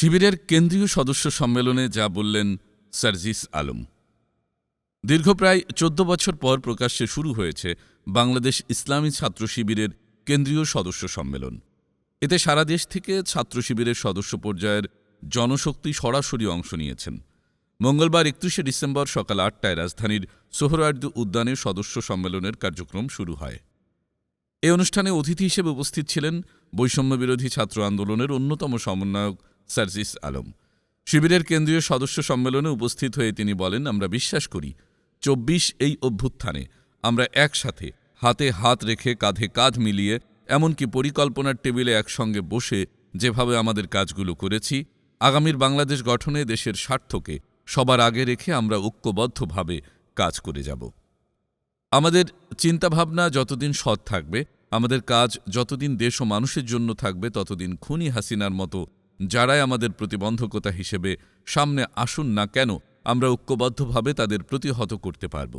শিবিরের কেন্দ্রীয় সদস্য সম্মেলনে যা বললেন সার্জিস আলম। দীর্ঘ প্রায় ১৪ বছর পর প্রকাশ্যে শুরু হয়েছে বাংলাদেশ ইসলামী ছাত্র শিবিরের কেন্দ্রীয় সদস্য সম্মেলন। এতে সারা দেশ থেকে ছাত্র শিবিরের সদস্য পর্যায়ের জনশক্তি সরাসরি অংশ নিয়েছেন। মঙ্গলবার ৩১ ডিসেম্বর সকাল ৮টায় রাজধানীর সোহরাওয়ার্দী উদ্যানে সদস্য সম্মেলনের কার্যক্রম শুরু হয়। এই অনুষ্ঠানে অতিথি হিসেবে উপস্থিত ছিলেন বৈষম্যবিরোধী ছাত্র আন্দোলনের অন্যতম সমন্বয়ক সার্জিস আলম। শিবিরের কেন্দ্রীয় সদস্য সম্মেলনে উপস্থিত হয়ে তিনি বলেন, আমরা বিশ্বাস করি ২৪ এই অভ্যুত্থানে আমরা একসাথে হাতে হাত রেখে কাঁধে কাঁধ মিলিয়ে এমনকি পরিকল্পনার টেবিলে একসঙ্গে বসে যেভাবে আমাদের কাজগুলো করেছি, আগামীর বাংলাদেশ গঠনে দেশের স্বার্থকে সবার আগে রেখে আমরা ঐক্যবদ্ধভাবে কাজ করে যাব। আমাদের চিন্তাভাবনা যতদিন সৎ থাকবে, আমাদের কাজ যতদিন দেশ ও মানুষের জন্য থাকবে, ততদিন খুনি হাসিনার মতো যারাই আমাদের প্রতিবন্ধকতা হিসেবে সামনে আসুন না কেন, আমরা ঐক্যবদ্ধভাবে তাদের প্রতিহত করতে পারব।